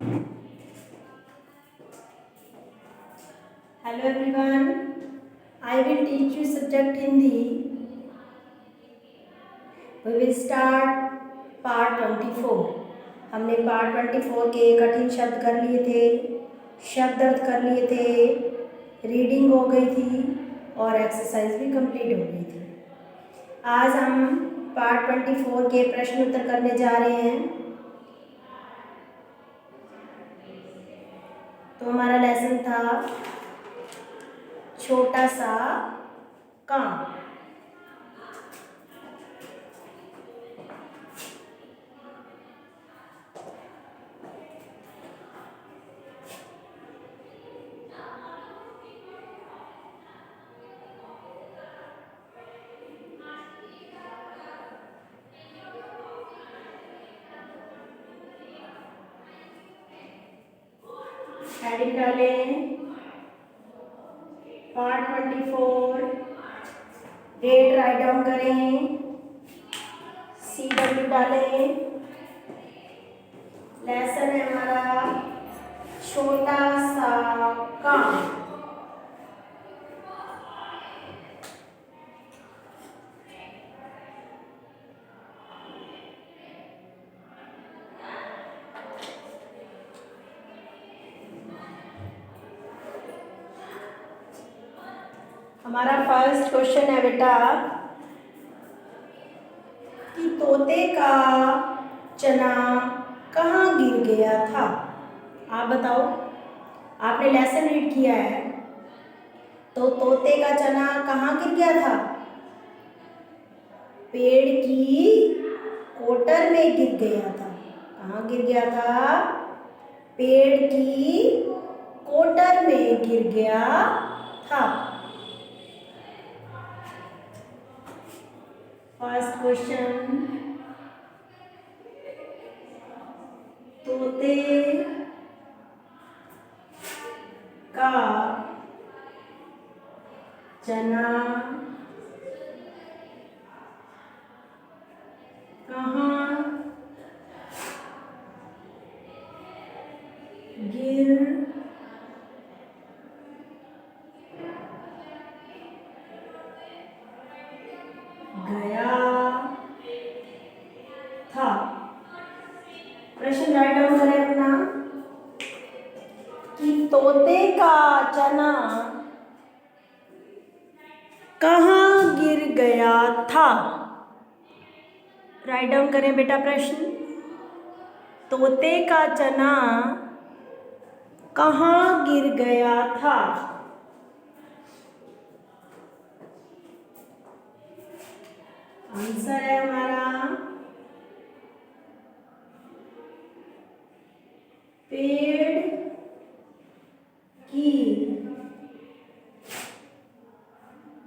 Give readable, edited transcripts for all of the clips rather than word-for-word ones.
Hello everyone, I will teach you subject Hindi. We will start part 24. हमने part 24 के कठिन शब्द कर लिए थे, शब्द अर्थ कर लिए थे, रीडिंग हो गई थी और एक्सरसाइज भी कंप्लीट हो गई थी। आज हम पार्ट 24 के प्रश्न उत्तर करने जा रहे हैं। तो हमारा लेसन था छोटा सा काम। हेडिंग डालें पार्ट 24, डेट राइट डाउन करें, CW डालें। लेसन है हमारा छोटा सा काम। हमारा फर्स्ट क्वेश्चन है बेटा कि तोते का चना कहाँ गिर गया था। आप बताओ, आपने लेसन रीड किया है तो तोते का चना कहाँ गिर गया था? पेड़ की कोटर में गिर गया था। कहाँ गिर गया था? पेड़ की कोटर में गिर गया था। फर्स्ट क्वेश्चन, तोते का चना कहाँ गिर गया था? प्रश्न राइट डाउन करें अपना कि तोते का चना कहाँ गिर गया था। राइट डाउन करें बेटा प्रश्न, तोते का चना कहाँ गिर गया था? आंसर है हमारा पेड़ की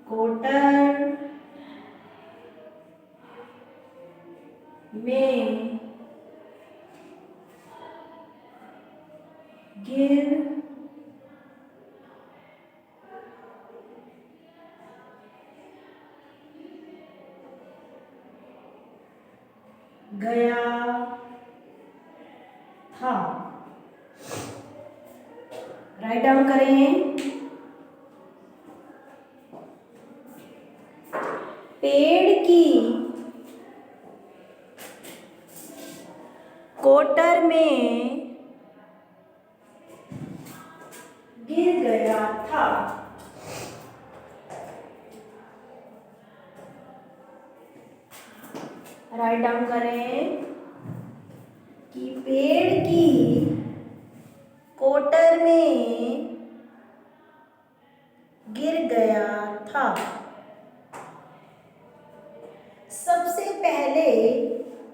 कोटर में गिर गया था। राइट डाउन करें, पेड़ की कोटर में गिर गया था। राइट डाउन करें कि पेड़ की कोटर में गिर गया था। सबसे पहले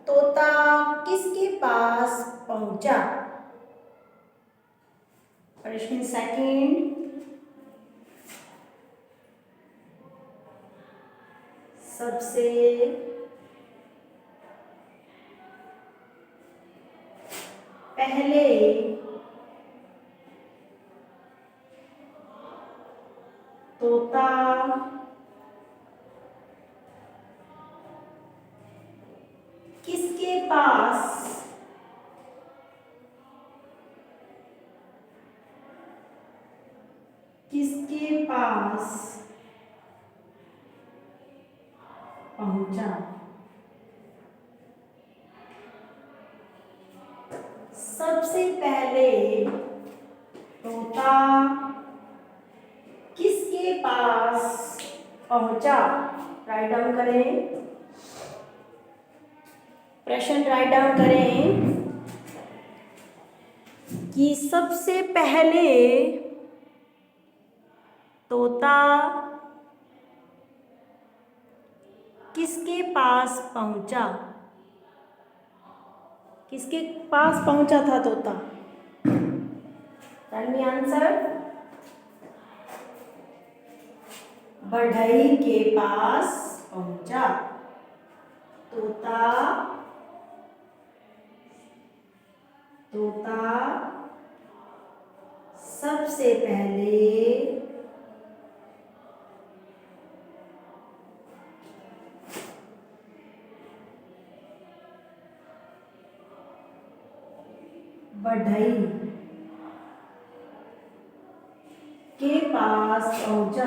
तोता किसके पास पहुंचा? प्रश्न सेकंड, सबसे पहले तोता किसके पास किसके पास पहुंचा। सबसे पहले तोता किसके पास पहुंचा। राइट डाउन करें, प्रश्न राइट डाउन करें कि सबसे पहले तोता किसके पास पहुंचा। किसके पास पहुंचा था तोता। Tell me answer. बढ़ई के पास पहुंचा। तोता सबसे पहले बढ़ई के पास पहुंचा।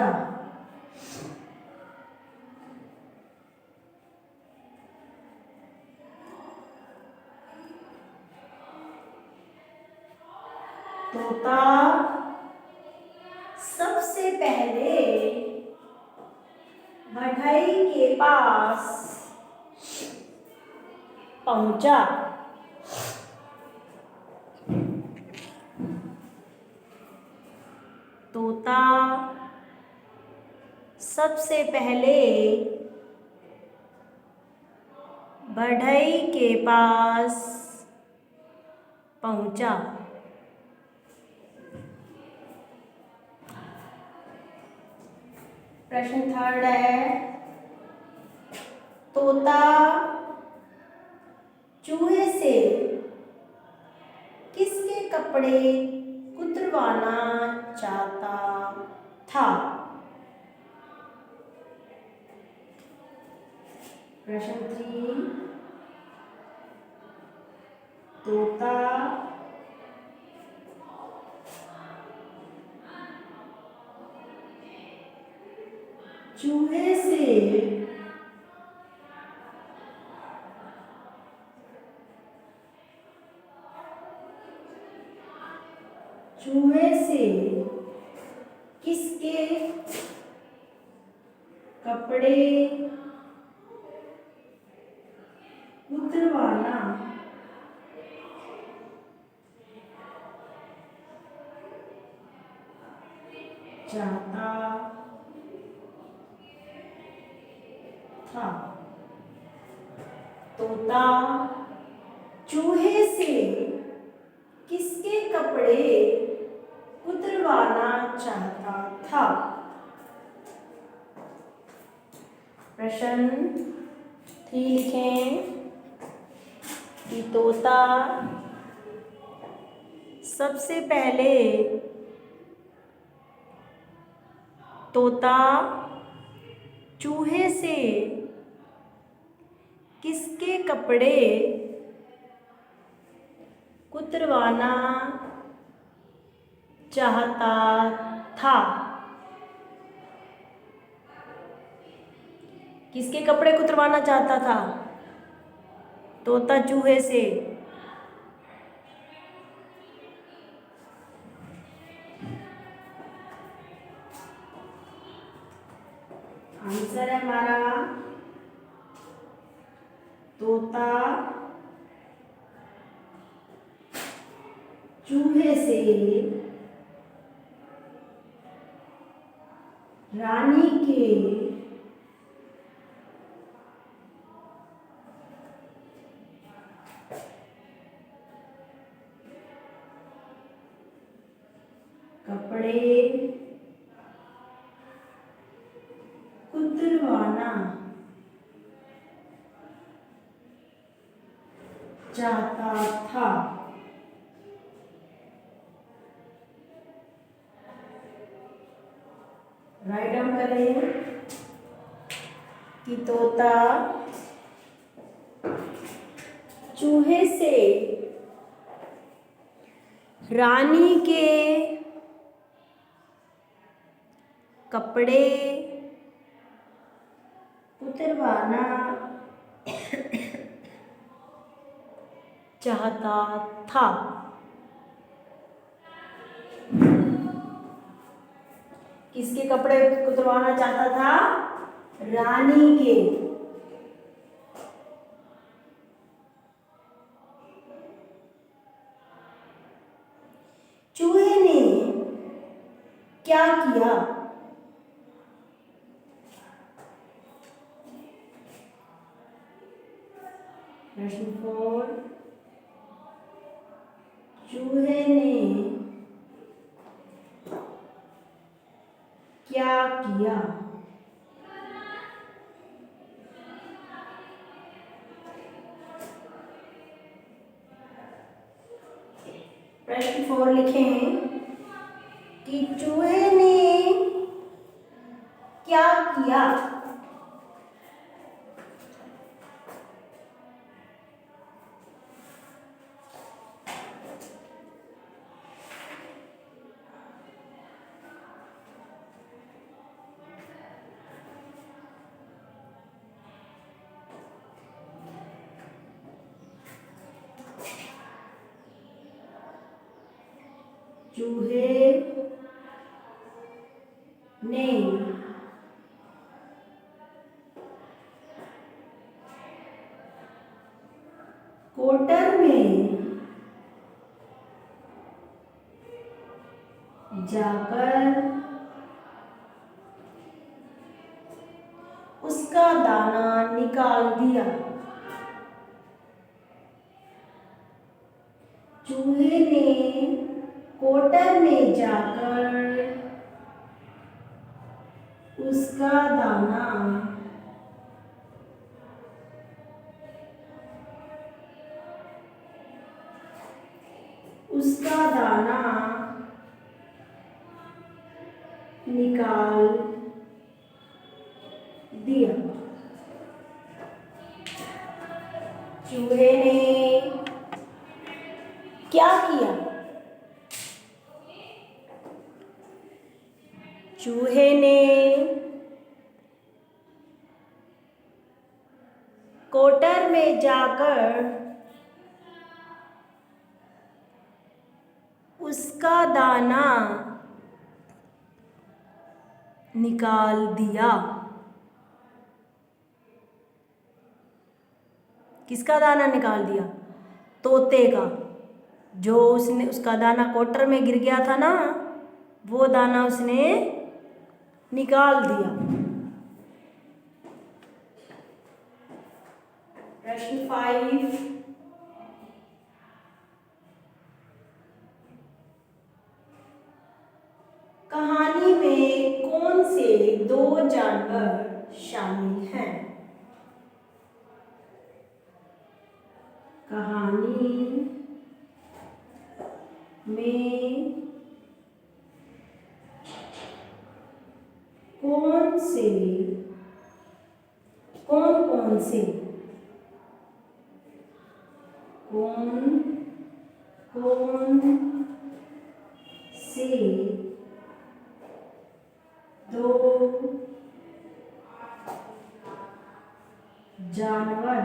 तोता सबसे पहले बढ़ई के पास पहुंचा। तोता सबसे पहले बढ़ई के पास पहुंचा। प्रश्न थर्ड है, तोता चूहे से किसके कपड़े कुतरवाना चाहता था। प्रश्न 3, तोता चूहे से किसके कपड़े उतरवाना चाहता था। तोता चूहे से किसके कपड़े उतरवाना चाहता था। प्रश्न 3 लिखें कि तोता सबसे पहले चूहे से किसके कपड़े कुतरवाना चाहता था। किसके कपड़े कुतरवाना चाहता था। तोता चूहे से। आंसर है हमारा तोता चूहे से रानी के कपड़े कुतरवाना चाहता था। राइट डाउन करें कि तोता चूहे से रानी के कपड़े उतरवाना चाहता था। किसके कपड़े उतरवाना चाहता था? रानी के। चूहे ने क्या किया? प्रश्न 4, चूहे ने क्या किया? प्रश्न 4 लिखें कि चूहे ने क्या किया? चूहे ने कोटर में जाकर उसका दाना निकाल दिया। चूहे ने कोटर में जाकर उसका दाना निकाल दिया। चूहे ने क्या किया? चूहे ने कोटर में जाकर उसका दाना निकाल दिया। किसका दाना निकाल दिया? तोते का। जो उसने उसका दाना कोटर में गिर गया था ना, वो दाना उसने निकाल दिया। प्रश्न 5, कहानी में कौन से 2 जानवर शामिल हैं? कहानी में कौन से 2 जानवर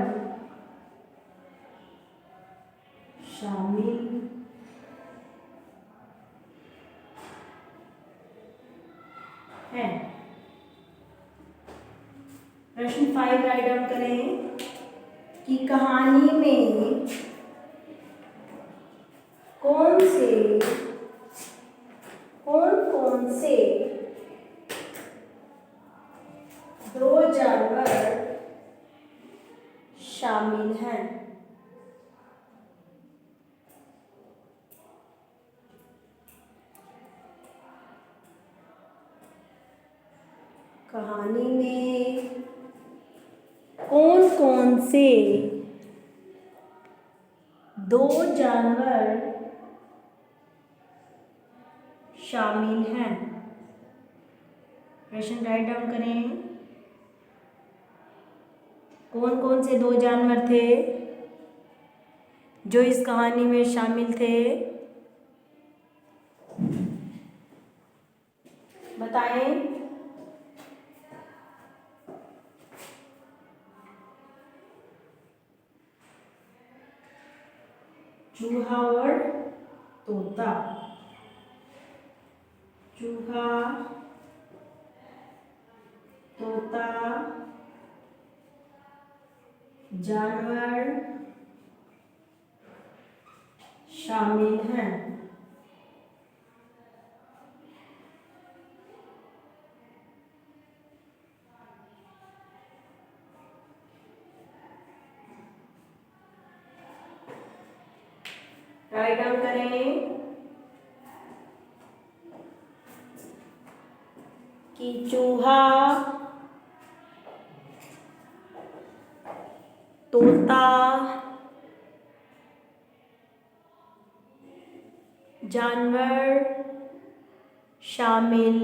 शामिल हैं? प्रश्न 5 राइट डाउन करें कि कहानी में कौन से 2 जानवर शामिल हैं? कहानी में कौन से 2 जानवर शामिल हैं? प्रश्न राइट डाउन करें। कौन से 2 जानवर थे जो इस कहानी में शामिल थे? बताएं। चूहा और तोता। चूहा, तोता, जानवर शामिल हैं। राइट डाउन करें कि चूहा, तोता, जानवर शामिल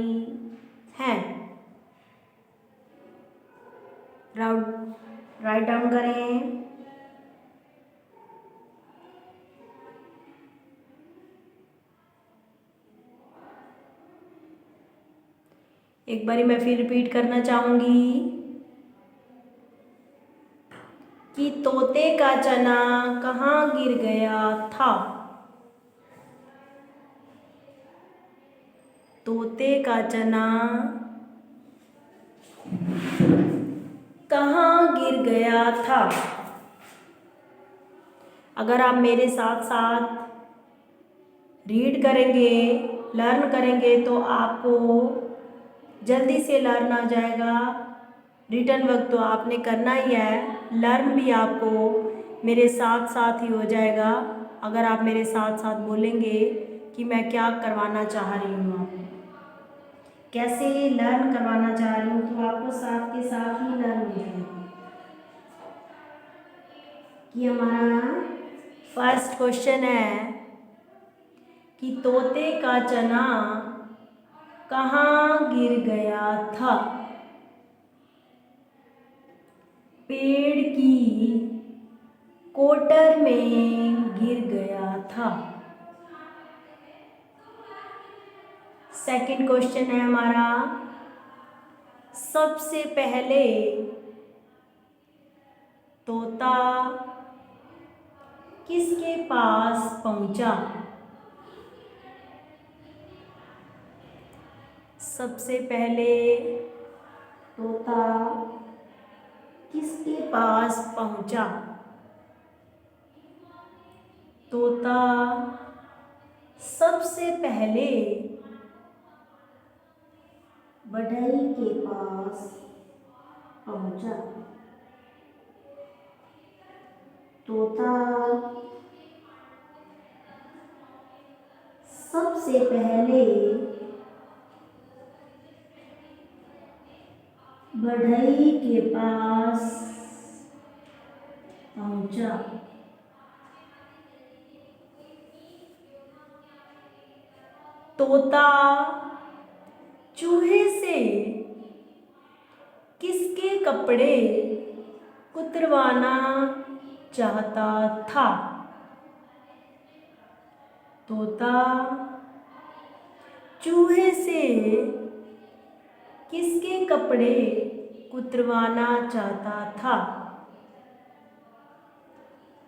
हैं। राइट डाउन करें। एक बारी मैं फिर रिपीट करना चाहूंगी कि तोते का चना कहाँ गिर गया था। तोते का चना कहाँ गिर गया था। अगर आप मेरे साथ साथ रीड करेंगे, लर्न करेंगे तो आपको जल्दी से लर्न आ जाएगा। रिटर्न वर्क तो आपने करना ही है, लर्न भी आपको मेरे साथ साथ ही हो जाएगा अगर आप मेरे साथ साथ बोलेंगे कि मैं क्या करवाना चाह रही हूँ, आपको कैसे लर्न करवाना चाह रही हूँ, तो आपको साथ के साथ ही लर्न हो जाएगा। कि हमारा फर्स्ट क्वेश्चन है कि तोते का चना कहाँ गिर गया था। पेड़ की कोटर में गिर गया था। सेकंड क्वेश्चन है हमारा, सबसे पहले तोता किसके पास पहुंचा। सबसे पहले तोता किसके पास पहुंचा। तोता सबसे पहले बढ़ई के पास पहुंचा। तोता सबसे पहले बढ़ई के पास पहुंचा। तोता चूहे से किसके कपड़े कुतरवाना चाहता था। तोता चूहे से किसके कपड़े कुतरवाना चाहता था।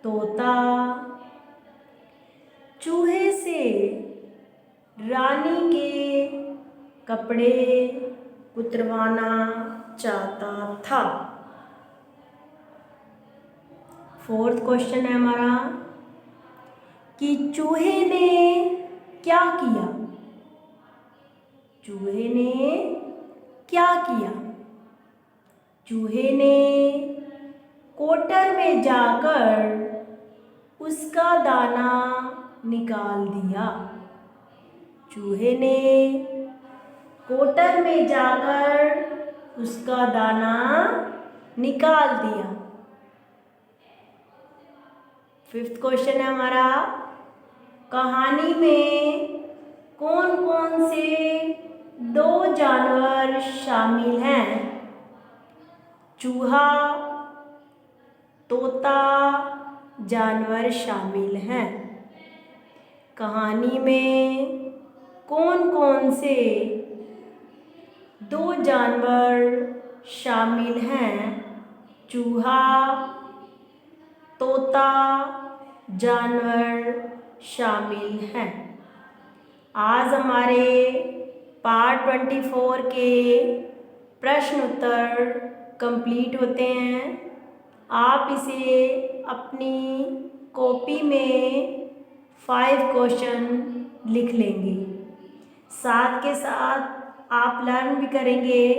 तोता चूहे से रानी के कपड़े कुतरवाना चाहता था। फोर्थ क्वेश्चन है हमारा कि चूहे ने क्या किया। चूहे ने क्या किया। चूहे ने कोटर में जाकर उसका दाना निकाल दिया। चूहे ने कोटर में जाकर उसका दाना निकाल दिया। फिफ्थ क्वेश्चन है हमारा, कहानी में कौन कौन से दो जानवर शामिल हैं। चूहा, तोता, जानवर शामिल हैं। कहानी में कौन कौन से दो जानवर शामिल हैं। चूहा, तोता, जानवर शामिल हैं। आज हमारे पार्ट 24 के प्रश्न उत्तर कंप्लीट होते हैं। आप इसे अपनी कॉपी में 5 क्वेश्चन लिख लेंगे। साथ के साथ आप लर्न भी करेंगे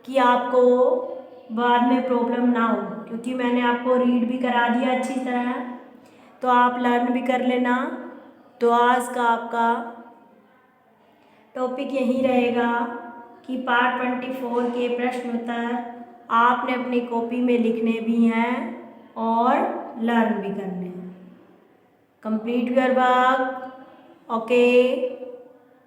कि आपको बाद में प्रॉब्लम ना हो, क्योंकि मैंने आपको रीड भी करा दिया अच्छी तरह, तो आप लर्न भी कर लेना। तो आज का आपका टॉपिक यही रहेगा कि पार्ट 24 के प्रश्न उत्तर आपने अपनी कॉपी में लिखने भी हैं और लर्न भी करने हैं। Complete your work. ओके।